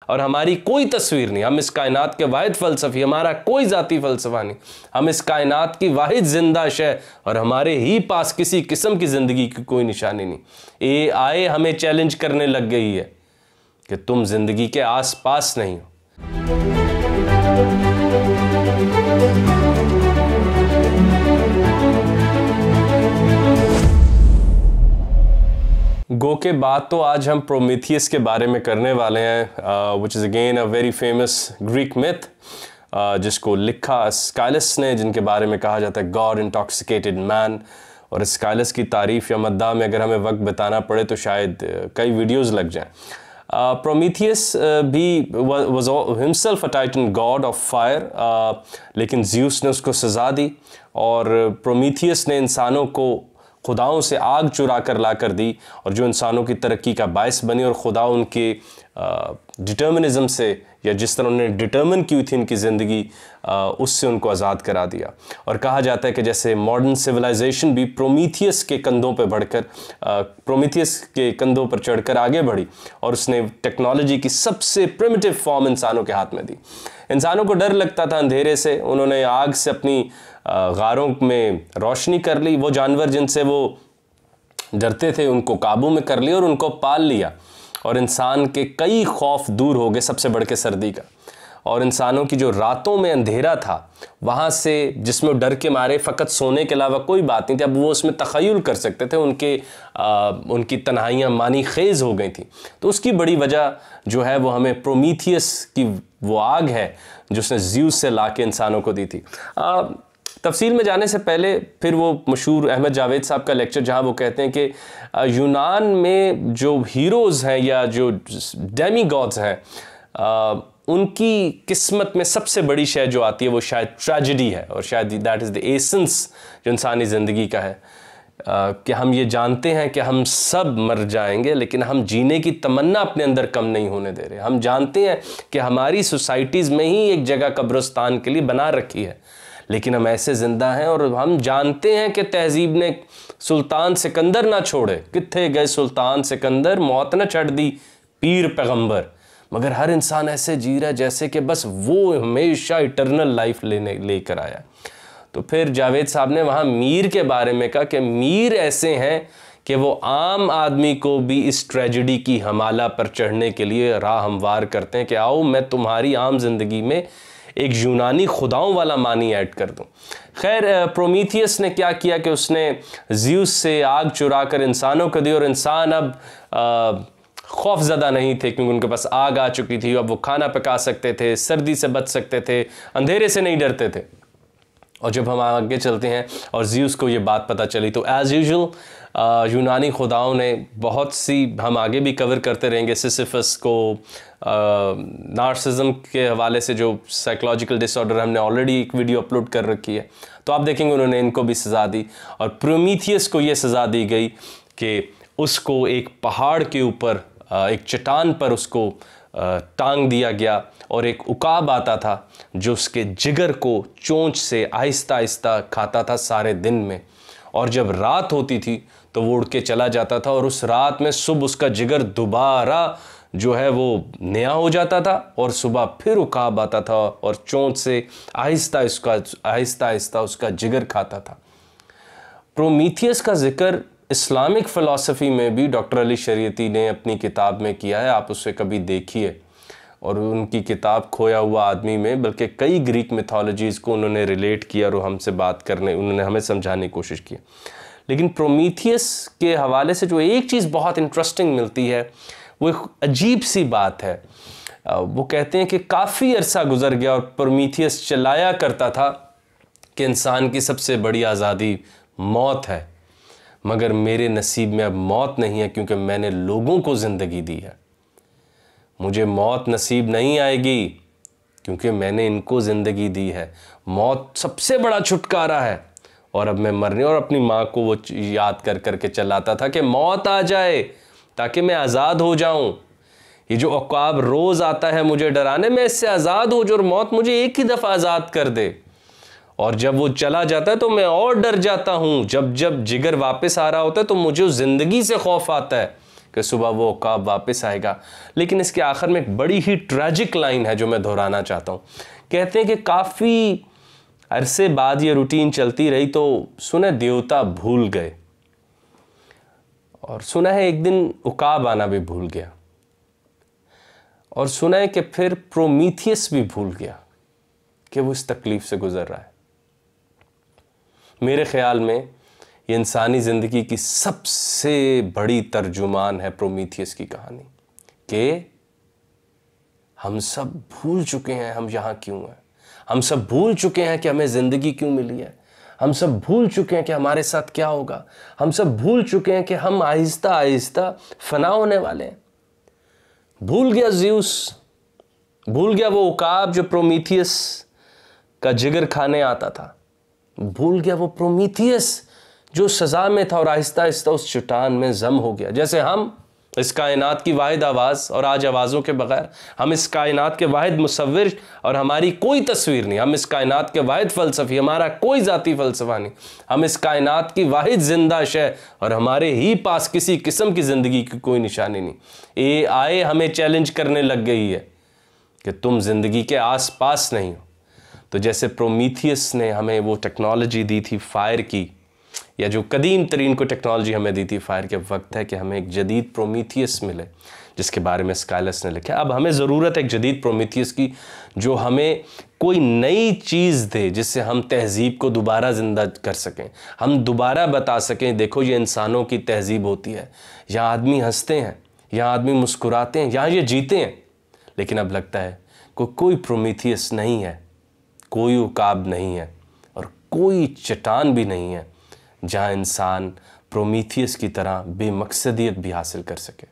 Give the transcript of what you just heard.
और हमारी कोई तस्वीर नहीं। हम इस कायनात के वाहिद फ़लसफ़ी, हमारा कोई ज़ाती फ़लसफ़ा नहीं। हम इस कायनात की वाहिद ज़िंदा शय और हमारे ही पास किसी किस्म की ज़िंदगी की कोई निशानी नहीं। AI हमें चैलेंज करने लग गई है कि तुम ज़िंदगी के आस पास नहीं हो। गो के बाद तो आज हम प्रोमीथियस के बारे में करने वाले हैं, which is again a very famous Greek myth, जिसको लिखा स्काइलस ने, जिनके बारे में कहा जाता है गॉड इंटॉक्सिकेटेड मैन। और स्काइलस की तारीफ़ या मद्दाह में अगर हमें वक्त बताना पड़े तो शायद कई वीडियोज़ लग जाएं। प्रोमीथियस भी was himself a titan god of fire, लेकिन ज़्यूस ने उसको सज़ा दी और प्रोमीथियस ने इंसानों को खुदाओं से आग चुरा कर ला कर दी, और जो इंसानों की तरक्की का बायस बनी, और खुदा उनके डिटर्मिनिज़म से, या जिस तरह उन्होंने डिटर्मिन की हुई थी उनकी ज़िंदगी, उससे उनको आज़ाद करा दिया। और कहा जाता है कि जैसे मॉडर्न सिविलाइजेशन भी प्रोमीथियस के कंधों पर बढ़कर, प्रोमीथियस के कंधों पर चढ़कर आगे बढ़ी और उसने टेक्नोलॉजी की सबसे प्रिमिटिव फॉर्म इंसानों के हाथ में दी। इंसानों को डर लगता था अंधेरे से, उन्होंने आग से अपनी गारों में रोशनी कर ली। वो जानवर जिनसे वो डरते थे उनको काबू में कर लिया और उनको पाल लिया, और इंसान के कई खौफ दूर हो गए, सबसे बढ़ के सर्दी का। और इंसानों की जो रातों में अंधेरा था, वहाँ से जिसमें डर के मारे फ़कत सोने के अलावा कोई बात नहीं थी, अब वो उसमें तख़य्युल कर सकते थे, उनकी तन्हाइयाँ मानी खेज़ हो गई थी। तो उसकी बड़ी वजह जो है वो हमें प्रोमीथियस की वो आग है जो उसने ज़्यूस से ला के इंसानों को दी थी। तफसील में जाने से पहले फिर वो मशहूर अहमद जावेद साहब का लेक्चर, जहाँ वो कहते हैं कि यूनान में जो हीरोज़ हैं या जो डेमी गॉड्स हैं, उनकी किस्मत में सबसे बड़ी शय जो आती है वो शायद ट्रेजेडी है, और शायद दैट इज़ द एसेंस जो इंसानी ज़िंदगी का है, कि हम ये जानते हैं कि हम सब मर जाएंगे, लेकिन हम जीने की तमन्ना अपने अंदर कम नहीं होने दे रहे। हम जानते हैं कि हमारी सोसाइटीज़ में ही एक जगह कब्रिस्तान के लिए बना रखी है, लेकिन हम ऐसे ज़िंदा हैं। और हम जानते हैं कि तहज़ीब ने सुल्तान सिकंदर ना छोड़े, कित्थे गए सुल्तान सिकंदर, मौत न छड़ दी पीर पैगंबर। मगर हर इंसान ऐसे जी रहा है जैसे कि बस वो हमेशा इटर्नल लाइफ लेकर आया। तो फिर जावेद साहब ने वहाँ मीर के बारे में कहा कि मीर ऐसे हैं कि वो आम आदमी को भी इस ट्रेजेडी की हमाला पर चढ़ने के लिए राह हमवार करते हैं कि आओ मैं तुम्हारी आम ज़िंदगी में एक यूनानी खुदाओं वाला मानी ऐड कर दूं। खैर, प्रोमीथियस ने क्या किया कि उसने ज़्यूस से आग चुरा कर इंसानों को दी, और इंसान अब खौफज़दा नहीं थे क्योंकि उनके पास आग आ चुकी थी। अब वो खाना पका सकते थे, सर्दी से बच सकते थे, अंधेरे से नहीं डरते थे। और जब हम आगे चलते हैं और ज़्यूस को ये बात पता चली, तो एज़ यूजुअल यूनानी खुदाओं ने बहुत सी, हम आगे भी कवर करते रहेंगे, सिसिफस को, नार्सिज्म के हवाले से जो साइकोलॉजिकल डिसऑर्डर, हमने ऑलरेडी एक वीडियो अपलोड कर रखी है, तो आप देखेंगे उन्होंने इनको भी सज़ा दी। और प्रोमीथियस को ये सज़ा दी गई कि उसको एक पहाड़ के ऊपर, एक चट्टान पर उसको टांग दिया गया, और एक उकाब आता था जो उसके जिगर को चोंच से आहिस्ता आहिस्ता खाता था सारे दिन में, और जब रात होती थी तो वो उड़ के चला जाता था, और उस रात में सुबह उसका जिगर दोबारा जो है वो नया हो जाता था, और सुबह फिर उकाब आता था और चोंच से आहिस्ता आहिस्ता उसका जिगर खाता था। प्रोमीथियस का जिक्र इस्लामिक फ़िलासफ़ी में भी डॉक्टर अली शरीयती ने अपनी किताब में किया है, आप उसे कभी देखिए। और उनकी किताब खोया हुआ आदमी में बल्कि कई ग्रीक मिथोलॉजीज़ को उन्होंने रिलेट किया और हमसे बात करने, उन्होंने हमें समझाने की कोशिश की। लेकिन प्रोमीथियस के हवाले से जो एक चीज़ बहुत इंटरेस्टिंग मिलती है, वो एक अजीब सी बात है। वो कहते हैं कि काफ़ी अरसा गुजर गया और प्रोमीथियस चलाया करता था कि इंसान की सबसे बड़ी आज़ादी मौत है, मगर मेरे नसीब में अब मौत नहीं है क्योंकि मैंने लोगों को ज़िंदगी दी है। मुझे मौत नसीब नहीं आएगी क्योंकि मैंने इनको ज़िंदगी दी है। मौत सबसे बड़ा छुटकारा है, और अब मैं मरने, और अपनी माँ को वो याद कर कर के चलाता था कि मौत आ जाए ताकि मैं आज़ाद हो जाऊं। ये जो उकाब रोज़ आता है मुझे डराने, मैं इससे आज़ाद हो जाऊं और मौत मुझे एक ही दफ़ा आज़ाद कर दे। और जब वो चला जाता है तो मैं और डर जाता हूँ। जब जब जिगर वापस आ रहा होता है तो मुझे उस ज़िंदगी से खौफ आता है कि सुबह वो उकाब वापस आएगा। लेकिन इसके आखिर में एक बड़ी ही ट्रैजिक लाइन है जो मैं दोहराना चाहता हूँ। कहते हैं कि काफ़ी अरसे बाद ये रूटीन चलती रही तो सुने देवता भूल गए, और सुना है एक दिन उकाब आना भी भूल गया, और सुना है कि फिर प्रोमीथियस भी भूल गया कि वो इस तकलीफ से गुजर रहा है। मेरे ख्याल में ये इंसानी ज़िंदगी की सबसे बड़ी तर्जुमान है प्रोमीथियस की कहानी, कि हम सब भूल चुके हैं हम यहाँ क्यों हैं, हम सब भूल चुके हैं कि हमें ज़िंदगी क्यों मिली है, हम सब भूल चुके हैं कि हमारे साथ क्या होगा, हम सब भूल चुके हैं कि हम आहिस्ता आहिस्ता फना होने वाले हैं। भूल गया ज़्यूस, भूल गया वो उकाब जो प्रोमीथियस का जिगर खाने आता था, भूल गया वो प्रोमीथियस जो सज़ा में था और आहिस्ता आहिस्ता उस चट्टान में जम हो गया। जैसे हम इस कायनात की वाहिद आवाज़, और आज आवाज़ों के बगैर हम इस कायनात के वाहिद मुसव्विर और हमारी कोई तस्वीर नहीं, हम इस कायनात के वाहिद फ़लसफ़ी, हमारा कोई ज़ाती फ़लसफ़ा नहीं, हम इस कायनात की वाहिद ज़िंदा शय और हमारे ही पास किसी किस्म की ज़िंदगी की कोई निशानी नहीं। AI हमें चैलेंज करने लग गई है कि तुम ज़िंदगी के आस पास नहीं हो। तो जैसे प्रोमीथियस ने हमें वो टेक्नोलॉजी दी थी फायर की, या जो कदीम तरीन को टेक्नोलॉजी हमें दी थी फायर के, वक्त है कि हमें एक जदीद प्रोमीथियस मिले जिसके बारे में स्काइलस ने लिखा। अब हमें ज़रूरत है एक जदीद प्रोमीथियस की जो हमें कोई नई चीज़ दे जिससे हम तहज़ीब को दोबारा ज़िंदा कर सकें, हम दोबारा बता सकें देखो ये इंसानों की तहज़ीब होती है, यहाँ आदमी हंसते हैं, यहाँ आदमी मुस्कुराते हैं, यहाँ ये जीते हैं। लेकिन अब लगता है कोई प्रोमीथियस नहीं है, कोई उकाब नहीं है, और कोई चट्टान भी नहीं है जहाँ इंसान प्रोमीथियस की तरह बेमकसदियत भी हासिल कर सके।